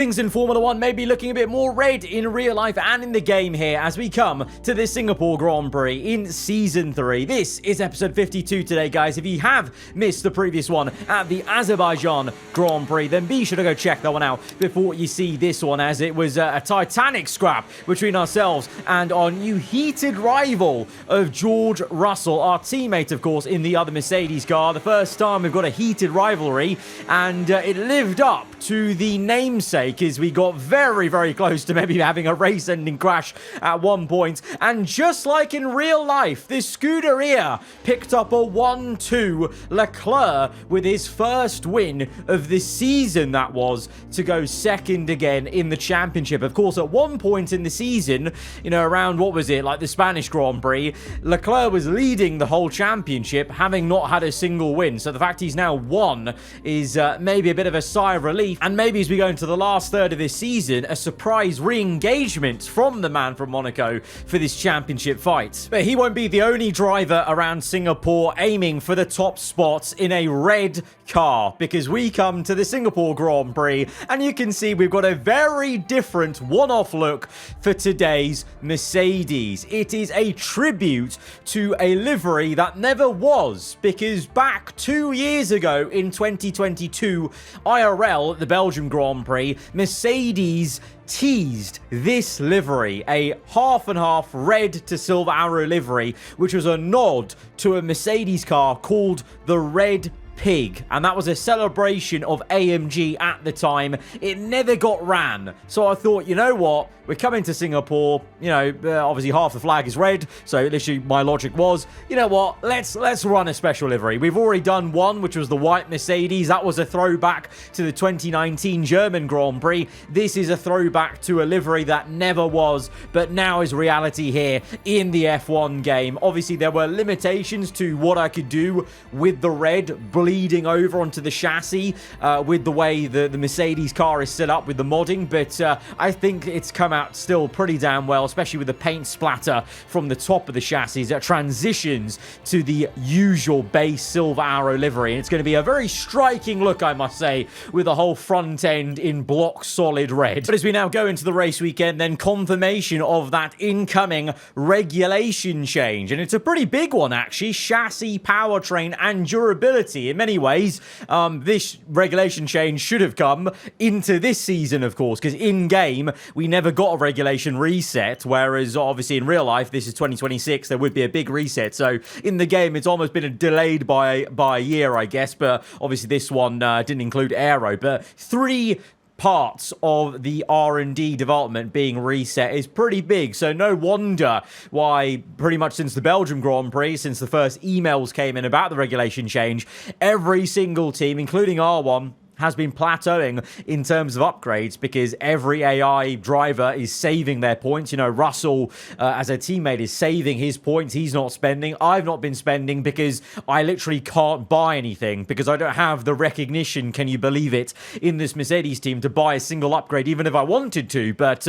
Things in Formula 1 may be looking a bit more red in real life and in the game here as we come to the Singapore Grand Prix in Season 3. This is episode 52 today, guys. If you have missed the previous one at the Azerbaijan Grand Prix, then be sure to go check that one out before you see this one, as it was a titanic scrap between ourselves and our new heated rival of George Russell, our teammate, of course, in the other Mercedes car. The first time we've got a heated rivalry, and it lived up to the namesake, as we got very, very close to maybe having a race-ending crash at one point. And just like in real life, this Scuderia picked up a 1-2. Leclerc with his first win of the season, that was, to go second again in the championship. Of course, at one point in the season, you know, around, what was it, like the Spanish Grand Prix, Leclerc was leading the whole championship, having not had a single win. So the fact he's now won is maybe a bit of a sigh of relief. And maybe as we go into the last third of this season, a surprise re-engagement from the man from Monaco for this championship fight. But he won't be the only driver around Singapore aiming for the top spots in a red car, because we come to the Singapore Grand Prix and you can see we've got a very different one-off look for today's Mercedes. It is a tribute to a livery that never was, because back 2 years ago in 2022 IRL at the Belgium Grand Prix, Mercedes teased this livery, a half and half red to silver arrow livery, which was a nod to a Mercedes car called the Red Pig, and that was a celebration of AMG at the time. It never got ran, so I thought, you know what, we're coming to Singapore, you know, obviously half the flag is red, so literally my logic was, you know what, let's run a special livery. We've already done one, which was the white Mercedes. That was a throwback to the 2019 German Grand Prix. This is a throwback to a livery that never was, but now is reality here in the F1 game. Obviously, there were limitations to what I could do with the red bleeding over onto the chassis with the way the Mercedes car is set up with the modding, but I think it's come out still pretty damn well, especially with the paint splatter from the top of the chassis that transitions to the usual base silver arrow livery. And it's going to be a very striking look, I must say, with the whole front end in block solid red. But as we now go into the race weekend, then confirmation of that incoming regulation change, and it's a pretty big one actually. Chassis, powertrain and durability. In many ways, this regulation change should have come into this season, of course, because in game we never got a regulation reset, whereas obviously in real life this is 2026, there would be a big reset. So in the game it's almost been delayed by a year, I guess, but obviously this one didn't include aero. But 3 parts of the R&D development being reset is pretty big, so no wonder why pretty much since the Belgium Grand Prix, since the first emails came in about the regulation change, every single team, including our one, has been plateauing in terms of upgrades, because every AI driver is saving their points. You know, Russell, as a teammate, is saving his points. He's not spending. I've not been spending because I literally can't buy anything, because I don't have the recognition, can you believe it, in this Mercedes team to buy a single upgrade, even if I wanted to. But,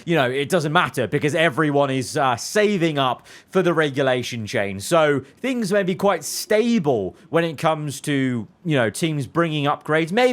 you know, it doesn't matter, because everyone is saving up for the regulation change. So things may be quite stable when it comes to, you know, teams bringing upgrades. Maybe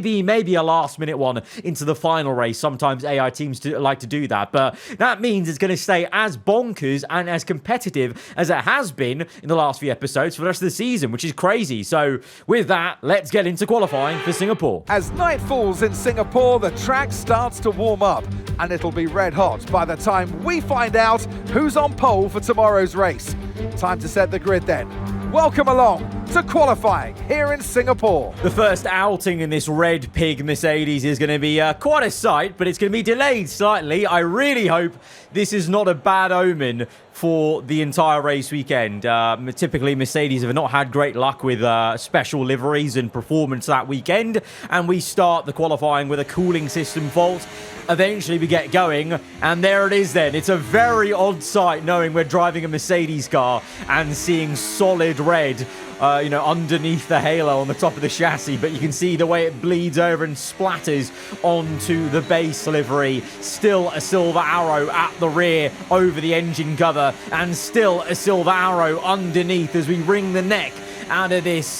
a last-minute one into the final race. Sometimes AI teams like to do that, but that means it's going to stay as bonkers and as competitive as it has been in the last few episodes for the rest of the season, which is crazy. So with that, let's get into qualifying for Singapore. As night falls in Singapore, the track starts to warm up, and it'll be red hot by the time we find out who's on pole for tomorrow's race. Time to set the grid then. Welcome along to qualifying here in Singapore. The first outing in this Red Pig Mercedes is going to be quite a sight, but it's going to be delayed slightly. I really hope this is not a bad omen for the entire race weekend. Typically, Mercedes have not had great luck with special liveries and performance that weekend, and we start the qualifying with a cooling system fault. Eventually we get going, and there it is then. It's a very odd sight knowing we're driving a Mercedes car and seeing solid red you know, underneath the halo on the top of the chassis, but you can see the way it bleeds over and splatters onto the base livery. Still a silver arrow at the rear over the engine cover, and still a silver arrow underneath as we wring the neck out of this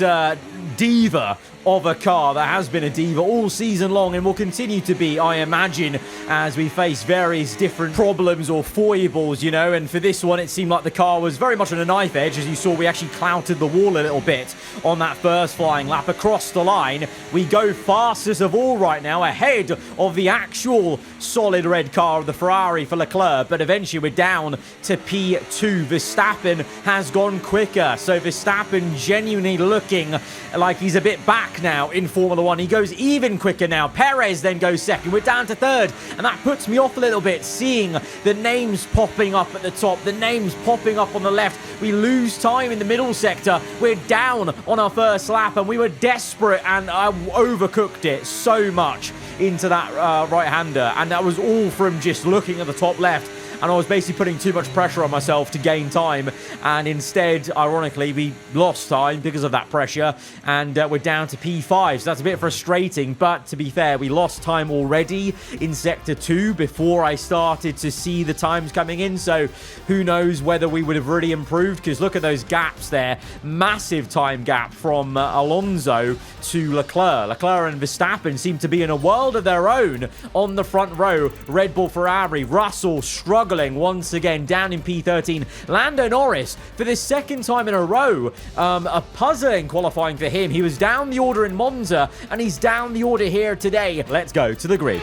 diva of a car that has been a diva all season long and will continue to be, I imagine, as we face various different problems or foibles, you know. And for this one, it seemed like the car was very much on a knife edge. As you saw, we actually clouted the wall a little bit on that first flying lap. Across the line, we go fastest of all right now, ahead of the actual solid red car of the Ferrari for Leclerc, but eventually we're down to P2. Verstappen has gone quicker, so Verstappen genuinely looking like he's a bit back now in Formula 1. He goes even quicker now. Perez then goes second. We're down to third, and that puts me off a little bit, seeing the names popping up at the top, the names popping up on the left. We lose time in the middle sector. We're down on our first lap, and we were desperate, and I overcooked it so much into that right-hander, and that was all from just looking at the top left. And I was basically putting too much pressure on myself to gain time, and instead, ironically, we lost time because of that pressure, and we're down to P5, so that's a bit frustrating. But to be fair, we lost time already in Sector 2 before I started to see the times coming in, so who knows whether we would have really improved, because look at those gaps there. Massive time gap from Alonso to Leclerc. Leclerc and Verstappen seem to be in a world of their own on the front row. Red Bull, Ferrari, Russell struggling once again down in P13. Lando Norris, for the second time in a row, a puzzling qualifying for him. He was down the order in Monza, and he's down the order here today. Let's go to the grid.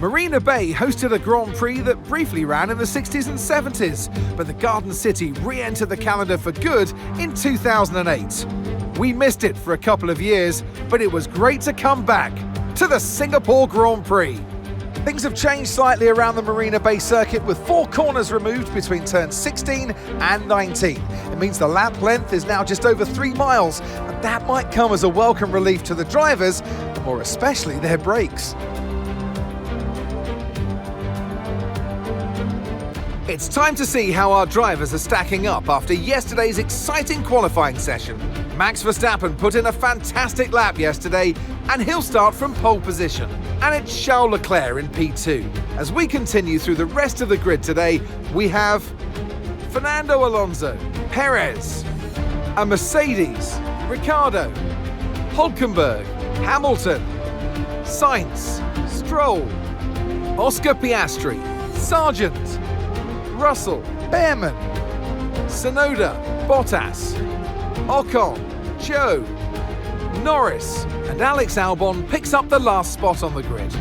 Marina Bay hosted a Grand Prix that briefly ran in the 60s and 70s, but the Garden City re-entered the calendar for good in 2008. We missed it for a couple of years, but it was great to come back to the Singapore Grand Prix. Things have changed slightly around the Marina Bay circuit, with 4 corners removed between turns 16 and 19. It means the lap length is now just over 3 miles, and that might come as a welcome relief to the drivers, and more especially their brakes. It's time to see how our drivers are stacking up after yesterday's exciting qualifying session. Max Verstappen put in a fantastic lap yesterday, and he'll start from pole position. And it's Charles Leclerc in P2. As we continue through the rest of the grid today, we have Fernando Alonso, Perez, a Mercedes, Ricciardo, Hülkenberg, Hamilton, Sainz, Stroll, Oscar Piastri, Sargent, Russell, Behrman, Tsunoda, Bottas, Ocon, Joe, Norris, and Alex Albon picks up the last spot on the grid.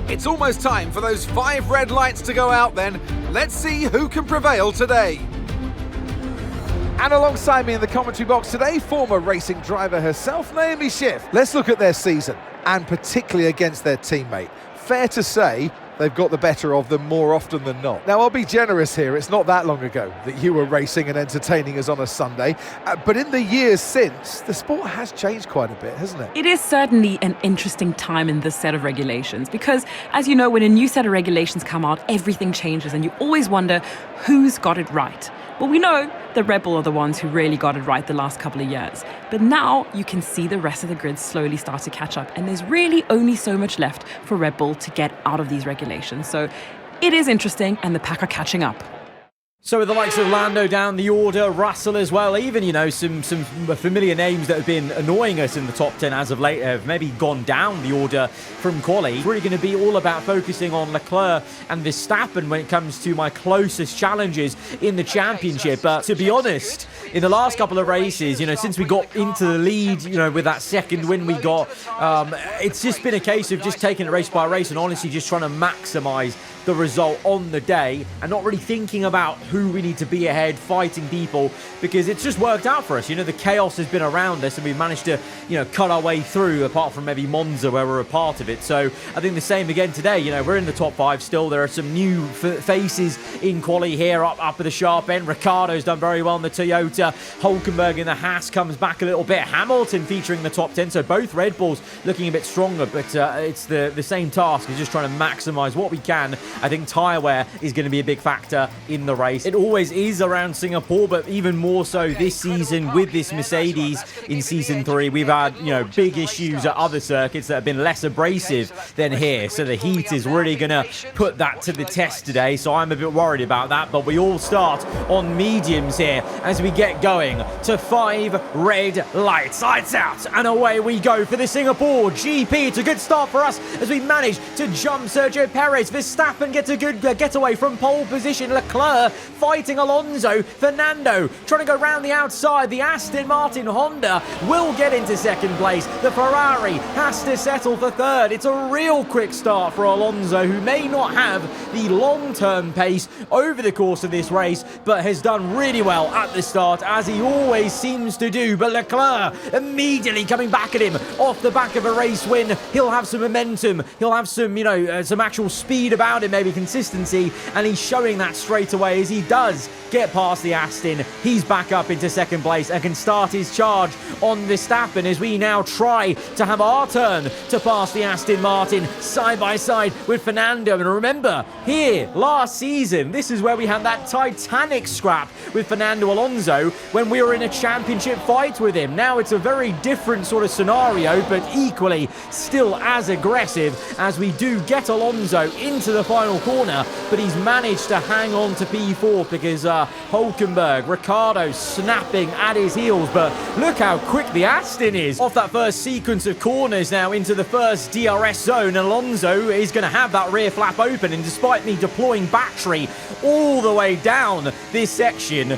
It's almost time for those 5 red lights to go out then. Let's see who can prevail today. And alongside me in the commentary box today, former racing driver herself, Naomi Schiff. Let's look at their season, and particularly against their teammate. Fair to say, they've got the better of them more often than not. Now, I'll be generous here. It's not that long ago that you were racing and entertaining us on a Sunday. But in the years since, the sport has changed quite a bit, hasn't it? It is certainly an interesting time in this set of regulations because, as you know, when a new set of regulations come out, everything changes and you always wonder who's got it right. Well, we know the Red Bull are the ones who really got it right the last couple of years. But now you can see the rest of the grid slowly start to catch up. And there's really only so much left for Red Bull to get out of these regulations. So it is interesting, and the pack are catching up. So with the likes of Lando down the order, Russell as well, even, you know, some familiar names that have been annoying us in the top 10 as of late have maybe gone down the order from quali. It's really going to be all about focusing on Leclerc and Verstappen when it comes to my closest challenges in the championship. But to be honest, in the last couple of races, you know, since we got into the lead, you know, with that second win we got, it's just been a case of just taking it race by race and honestly just trying to maximise the result on the day and not really thinking about who we need to be ahead, fighting people, because it's just worked out for us. You know, the chaos has been around us and we've managed to, you know, cut our way through, apart from maybe Monza where we're a part of it. So I think the same again today. You know, we're in the top 5 still. There are some new faces in quali here up at the sharp end. Ricciardo's done very well in the Toyota. Hülkenberg in the Haas comes back a little bit. Hamilton featuring the top 10. So both Red Bulls looking a bit stronger, but it's the same task. Is just trying to maximise what we can. I think tyre wear is going to be a big factor in the race. race. It always is around Singapore, but even more so this season with this Mercedes in Season 3. We've had, you know, big issues at other circuits that have been less abrasive than here. So the heat is really going to put that to the test today. So I'm a bit worried about that. But we all start on mediums here as we get going to 5 red lights. Lights out. And away we go for the Singapore GP. It's a good start for us as we manage to jump Sergio Perez. Verstappen gets a good getaway from pole position. Leclerc fighting Alonso. Fernando trying to go round the outside. The Aston Martin Honda will get into second place. The Ferrari has to settle for third. It's a real quick start for Alonso, who may not have the long-term pace over the course of this race, but has done really well at the start, as he always seems to do. But Leclerc immediately coming back at him off the back of a race win. He'll have some momentum. He'll have some, you know, some actual speed about him, maybe consistency, and he's showing that straight away as he does get past the Aston. He's back up into second place and can start his charge on Verstappen as we now try to have our turn to pass the Aston Martin side by side with Fernando. And remember, here last season, this is where we had that titanic scrap with Fernando Alonso when we were in a championship fight with him. Now it's a very different sort of scenario, but equally still as aggressive, as we do get Alonso into the final corner, but he's managed to hang on to P4 because Hulkenberg, Ricciardo snapping at his heels. But look how quick the Aston is off that first sequence of corners now into the first DRS zone. Alonso is going to have that rear flap open, and despite me deploying battery all the way down this section,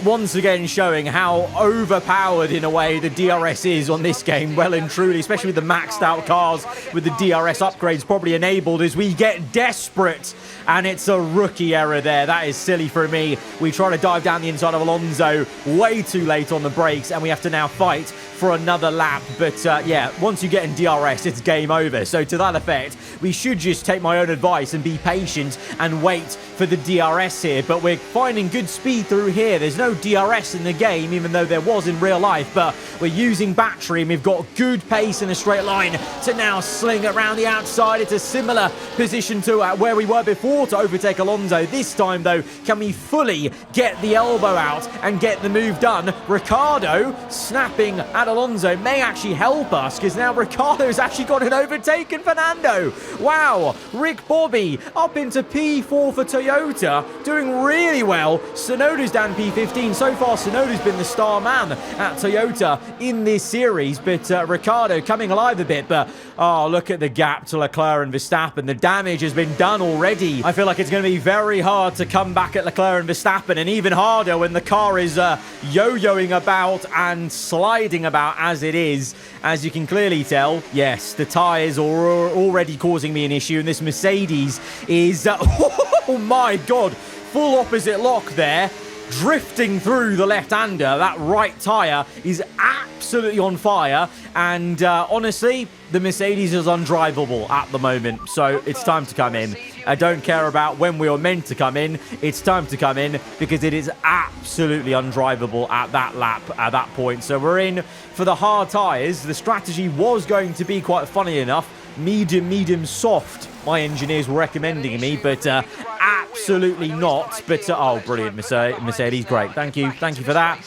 once again showing how overpowered in a way the DRS is on this game, well and truly, especially with the maxed out cars with the DRS upgrades probably enabled, as we get desperate. And it's a rookie error there. That is silly for me. We try to dive down the inside of Alonso way too late on the brakes, and we have to now fight for another lap. But yeah, once you get in DRS, it's game over. So to that effect, we should just take my own advice and be patient and wait for the DRS here. But we're finding good speed through here. There's no DRS in the game, even though there was in real life. But we're using battery, and we've got good pace in a straight line to now sling around the outside. It's a similar position to where we were before to overtake Alonso. This time, though, can we fully get the elbow out and get the move done? Ricciardo snapping at Alonso may actually help us, because now Ricciardo's actually got an overtaken Fernando. Wow, Rick Bobby up into P4 for Toyota, doing really well. Tsunoda's down P15. So far, Tsunoda's been the star man at Toyota in this series, but Ricciardo coming alive a bit. But oh, look at the gap to Leclerc and Verstappen. The damage has been done already. I feel like it's going to be very hard to come back at Leclerc and Verstappen, and even harder when the car is yo-yoing about and sliding about as it is. As you can clearly tell, yes, the tyres are already causing me an issue, and this Mercedes is, oh my God, full opposite lock there, drifting through the left-hander. That right tyre is absolutely on fire, and honestly, the Mercedes is undrivable at the moment, so it's time to come in. I don't care about when we were meant to come in. It's time to come in because it is absolutely undrivable at that lap, at that point. So we're in for the hard tyres. The strategy was going to be, quite funny enough, medium, soft. My engineers were recommending me, but absolutely not. But oh, brilliant, Mercedes, great. Thank you for that.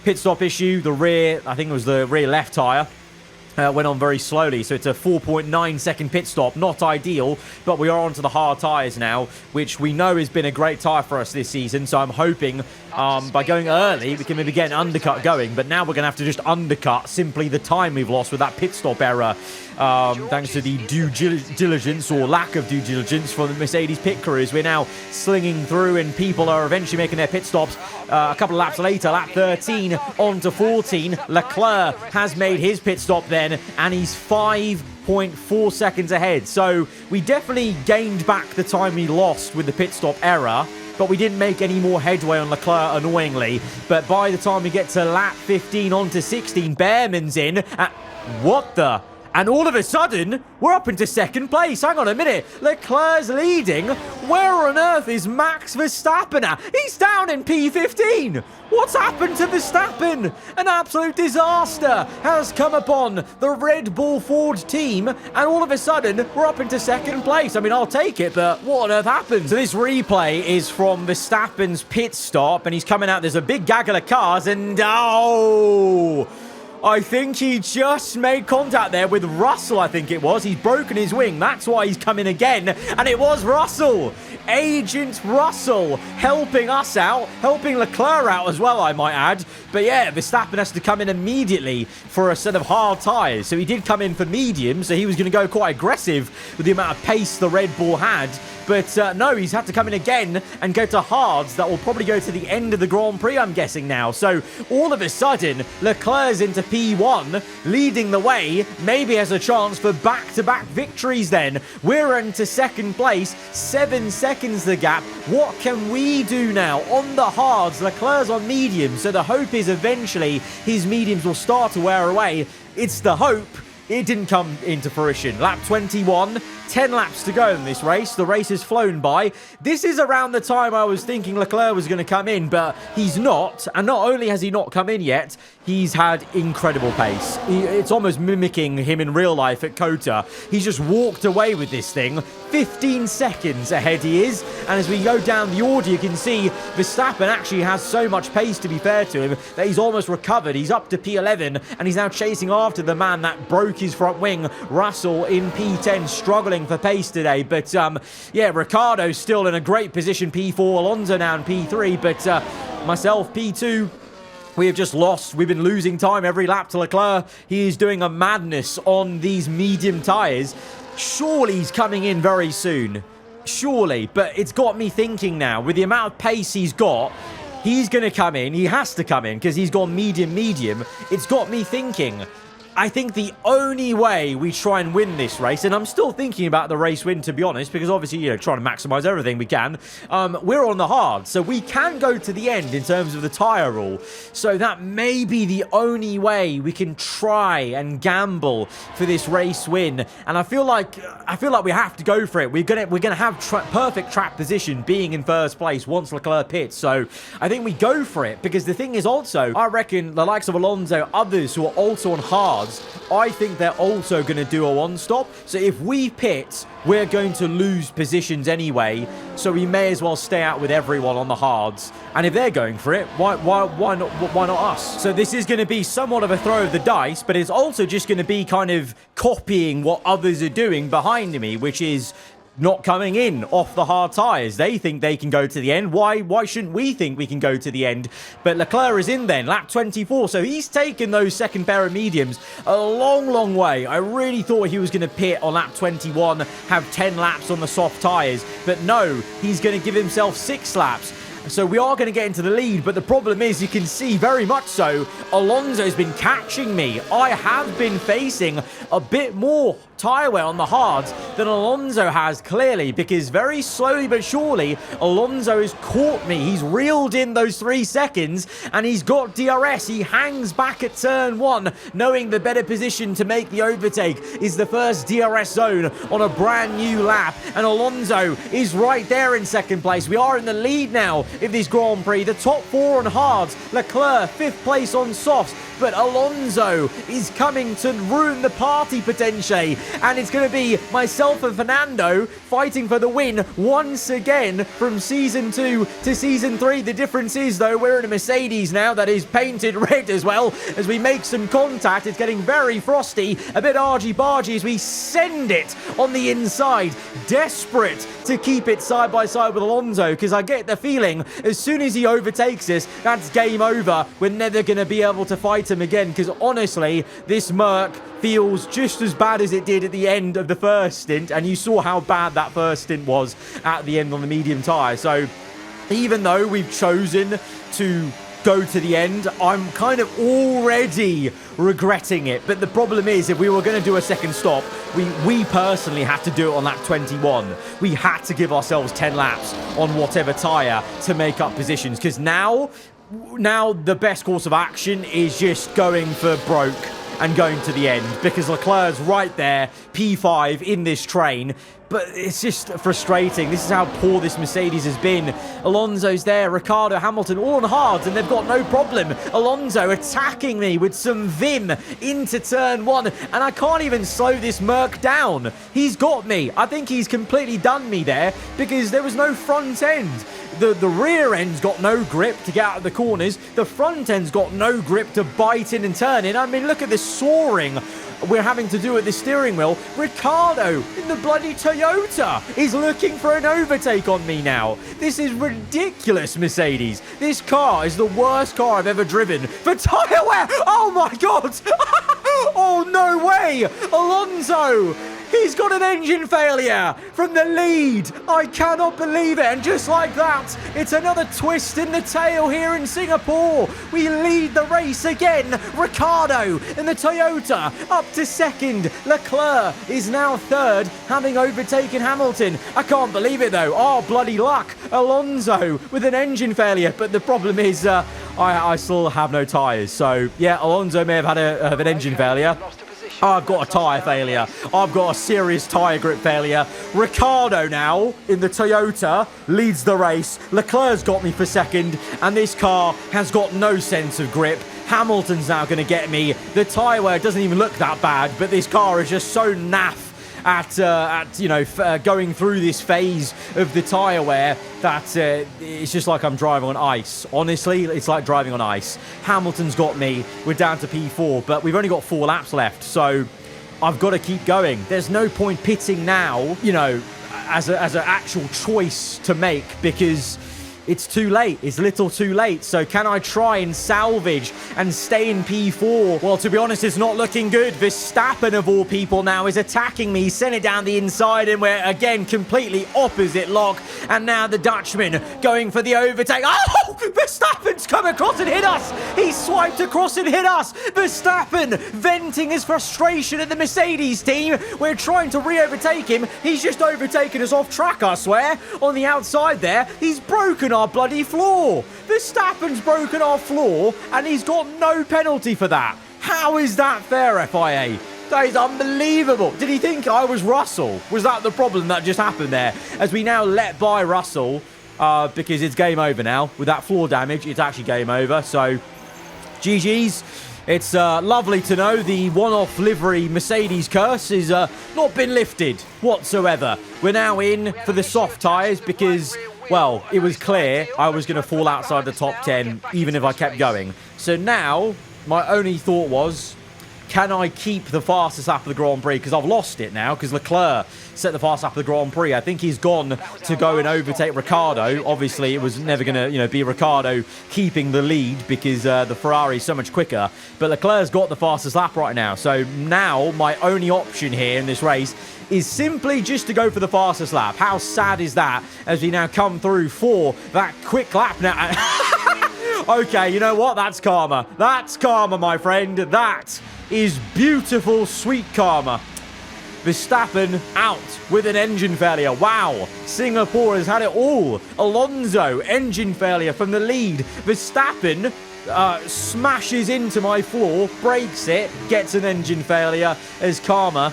Pit stop issue, the rear, I think it was the rear left tyre. Went on very slowly, so it's a 4.9 second pit stop. Not ideal, but we are onto the hard tyres now, which we know has been a great tyre for us this season. So I'm hoping by going early, we can maybe get an undercut going. But now we're going to have to just undercut simply the time we've lost with that pit stop error. Thanks to the due diligence or lack of due diligence from the Mercedes pit crews. We're now slinging through, and people are eventually making their pit stops. A couple of laps later, lap 13 on to 14. Leclerc has made his pit stop then, and he's 5.4 seconds ahead. So we definitely gained back the time we lost with the pit stop error, but we didn't make any more headway on Leclerc, annoyingly. But by the time we get to lap 15 on to 16, Behrman's in. What the? And all of a sudden, we're up into second place. Hang on a minute. Leclerc's leading. Where on earth is Max Verstappen at? He's down in P15. What's happened to Verstappen? An absolute disaster has come upon the Red Bull Ford team. And all of a sudden, we're up into second place. I mean, I'll take it, but what on earth happened? So this replay is from Verstappen's pit stop. And he's coming out. There's a big gaggle of cars. And, oh... I think he just made contact there with Russell, I think it was. He's broken his wing. That's why he's coming again. And it was Russell. Agent Russell helping us out. Helping Leclerc out as well, I might add. But yeah, Verstappen has to come in immediately for a set of hard tyres. So he did come in for medium. So he was going to go quite aggressive with the amount of pace the Red Bull had. But no, he's had to come in again and go to hards. That will probably go to the end of the Grand Prix, I'm guessing now. So all of a sudden, Leclerc's into P1, leading the way. Maybe has a chance for back-to-back victories then. We're into second place, 7 seconds the gap. What can we do now? On the hards, Leclerc's on medium. So the hope is eventually his mediums will start to wear away. It's the hope. It didn't come into fruition. Lap 21, 10 laps to go in this race. The race has flown by. This is around the time I was thinking Leclerc was going to come in, but he's not. And not only has he not come in yet, he's had incredible pace. It's almost mimicking him in real life at Kota. He's just walked away with this thing. 15 seconds ahead he is. And as we go down the order, you can see Verstappen actually has so much pace, to be fair to him, that he's almost recovered. He's up to P11, and he's now chasing after the man that broke his front wing, Russell, in P10, struggling for pace today. But yeah, Ricciardo's still in a great position, P4, Alonso now in P3, but myself, P2. We have just lost. We've been losing time every lap to Leclerc. He is doing a madness on these medium tyres. Surely he's coming in very soon. Surely. But it's got me thinking now, with the amount of pace he's got, he's going to come in. He has to come in because he's gone medium. It's got me thinking, I think the only way we try and win this race, and I'm still thinking about the race win, to be honest, because obviously, you know, trying to maximize everything we can. We're on the hard, so we can go to the end in terms of the tire rule. So that may be the only way we can try and gamble for this race win. And I feel like we have to go for it. We're gonna have perfect track position, being in first place once Leclerc pits. So I think we go for it, because the thing is also, I reckon the likes of Alonso, others who are also on hards, I think they're also going to do a one-stop. So if we pit, we're going to lose positions anyway. So we may as well stay out with everyone on the hards. And if they're going for it, why not us? So this is going to be somewhat of a throw of the dice, but it's also just going to be kind of copying what others are doing behind me, which is not coming in off the hard tyres. They think they can go to the end. Why shouldn't we think we can go to the end? But Leclerc is in then, lap 24. So he's taken those second pair of mediums a long way. I really thought he was going to pit on lap 21, have 10 laps on the soft tyres. But no, he's going to give himself 6 laps. So we are going to get into the lead, but the problem is, you can see very much so, Alonso's been catching me. I have been facing a bit more tyre wear on the hards than Alonso has, clearly, because very slowly but surely, Alonso has caught me. He's reeled in those 3 seconds, and he's got DRS. He hangs back at turn 1, knowing the better position to make the overtake is the first DRS zone on a brand new lap, and Alonso is right there in second place. We are in the lead now in this Grand Prix. The top 4 on hards, Leclerc 5th place on softs, but Alonso is coming to ruin the party potentially, and it's going to be myself and Fernando fighting for the win once again from Season 2 to Season 3. The difference is, though, we're in a Mercedes now that is painted red as well. As we make some contact, it's getting very frosty, a bit argy-bargy as we send it on the inside, desperate to keep it side by side with Alonso, because I get the feeling as soon as he overtakes us, that's game over. We're never going to be able to fight him again, because honestly, this Merc feels just as bad as it did at the end of the first stint, and you saw how bad that first stint was at the end on the medium tyre. So even though we've chosen to go to the end, I'm kind of already regretting it. But the problem is, if we were going to do a second stop, we personally had to do it on lap 21. We had to give ourselves 10 laps on whatever tyre to make up positions, because now the best course of action is just going for broke and going to the end because Leclerc's right there, P5 in this train. But it's just frustrating. This is how poor this Mercedes has been. Alonso's there, Ricciardo, Hamilton, all on hards, and they've got no problem. Alonso attacking me with some vim into turn 1, and I can't even slow this Merc down. He's got me. I think he's completely done me there because there was no front end. The rear end's got no grip to get out of the corners. The front end's got no grip to bite in and turn in. I mean, look at this soaring we're having to do at the steering wheel. Ricciardo in the bloody Toyota is looking for an overtake on me now. This is ridiculous, Mercedes. This car is the worst car I've ever driven for tyre wear. Oh my God. Oh, no way. Alonso. He's got an engine failure from the lead. I cannot believe it. And just like that, it's another twist in the tail here in Singapore. We lead the race again. Ricciardo in the Toyota up to second. Leclerc is now third, having overtaken Hamilton. I can't believe it though. Oh, bloody luck. Alonso with an engine failure. But the problem is I still have no tyres. So yeah, Alonso may have had an engine failure. I've got a tyre failure. I've got a serious tyre grip failure. Ricciardo now in the Toyota leads the race. Leclerc's got me for second, and this car has got no sense of grip. Hamilton's now going to get me. The tyre wear doesn't even look that bad, but this car is just so naff at going through this phase of the tyre wear that it's just like I'm driving on ice. Honestly, it's like driving on ice. Hamilton's got me. We're down to P4, but we've only got 4 laps left, so I've got to keep going. There's no point pitting now, you know, as an actual choice to make because it's too late. It's a little too late. So can I try and salvage and stay in P4? Well, to be honest, it's not looking good. Verstappen, of all people now, is attacking me. Sent it down the inside, and we're, again, completely opposite lock. And now the Dutchman going for the overtake. Oh! Verstappen's come across and hit us. He swiped across and hit us. Verstappen venting his frustration at the Mercedes team. We're trying to re-overtake him. He's just overtaken us off track, I swear. On the outside there, he's broken our bloody floor. Verstappen's broken our floor and he's got no penalty for that. How is that fair, FIA? That is unbelievable. Did he think I was Russell? Was that the problem that just happened there? As we now let by Russell because it's game over now. With that floor damage, it's actually game over. So, GG's. It's lovely to know the one-off livery Mercedes curse is not been lifted whatsoever. We're now in for the soft tyres because, well, it was clear I was going to fall outside the top 10 even if I kept going. So now, my only thought was, can I keep the fastest lap of the Grand Prix? Because I've lost it now, because Leclerc set the fastest lap of the Grand Prix. I think he's gone to go and overtake Ricciardo. Obviously, it was never going to, be Ricciardo keeping the lead because the Ferrari is so much quicker. But Leclerc's got the fastest lap right now. So now, my only option here in this race is simply just to go for the fastest lap. How sad is that as we now come through for that quick lap now? Okay, you know what? That's karma. That's karma, my friend. That is beautiful, sweet karma. Verstappen out with an engine failure. Wow. Singapore has had it all. Alonso, engine failure from the lead. Verstappen smashes into my floor, breaks it, gets an engine failure as karma.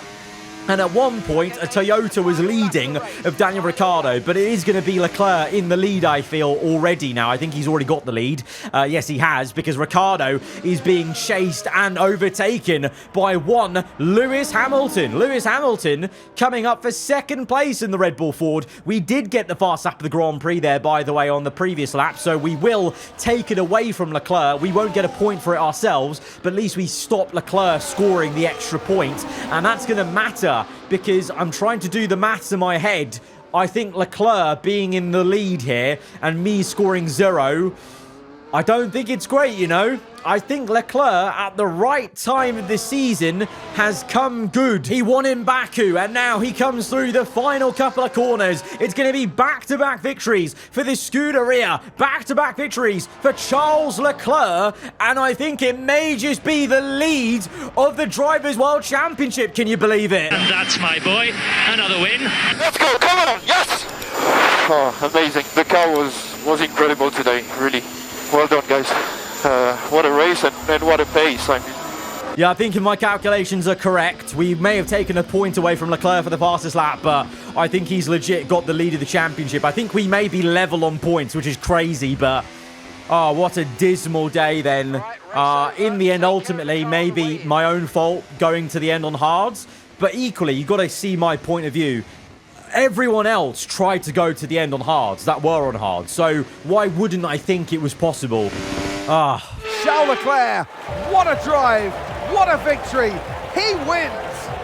And at one point, a Toyota was leading of Daniel Ricciardo, but it is going to be Leclerc in the lead, I feel, already now. I think he's already got the lead. Yes, he has, because Ricciardo is being chased and overtaken by one Lewis Hamilton. Lewis Hamilton coming up for second place in the Red Bull Ford. We did get the fast lap of the Grand Prix there, by the way, on the previous lap, so we will take it away from Leclerc. We won't get a point for it ourselves, but at least we stop Leclerc scoring the extra point, and that's going to matter. Because I'm trying to do the maths in my head. I think Leclerc being in the lead here and me scoring 0, I don't think it's great, you know. I think Leclerc, at the right time of the season, has come good. He won in Baku, and now he comes through the final couple of corners. It's going to be back-to-back victories for the Scuderia. Back-to-back victories for Charles Leclerc, and I think it may just be the lead of the Drivers' World Championship. Can you believe it? And that's my boy. Another win. Let's go, come on, yes! Oh, amazing. The car was incredible today, really. Well done, guys. What a race and what a pace. I mean, Yeah, I think if my calculations are correct, we may have taken a point away from Leclerc for the fastest lap, but I think he's legit got the lead of the championship. I think we may be level on points, which is crazy, but oh, what a dismal day then. In the end, ultimately, maybe my own fault going to the end on hards, but equally, you've got to see my point of view. Everyone else tried to go to the end on hards that were on hards, so why wouldn't I think it was possible? Charles Leclerc, what a drive, what a victory, he wins!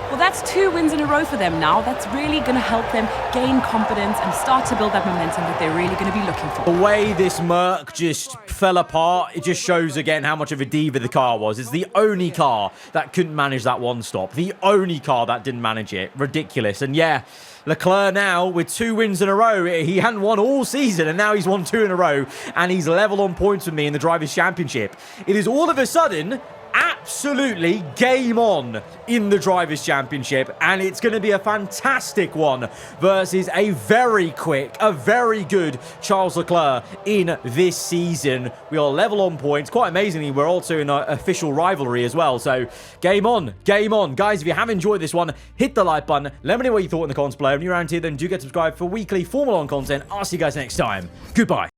Well, that's 2 wins in a row for them now. That's really going to help them gain confidence and start to build that momentum that they're really going to be looking for. The way this Merc just fell apart, it just shows again how much of a diva the car was. It's the only car that couldn't manage that one stop. The only car that didn't manage it. Ridiculous. And yeah, Leclerc now with 2 wins in a row. He hadn't won all season, and now he's won 2 in a row, and he's level on points with me in the Drivers' Championship. It is all of a sudden absolutely game on in the Drivers' Championship, and it's going to be a fantastic one versus a very quick, a very good Charles Leclerc in this season. We are level on points. Quite amazingly, we're also in an official rivalry as well, so game on, game on. Guys, if you have enjoyed this one, hit the like button. Let me know what you thought in the comments below. If you're around here, then do get subscribed for weekly Formula 1 content. I'll see you guys next time. Goodbye.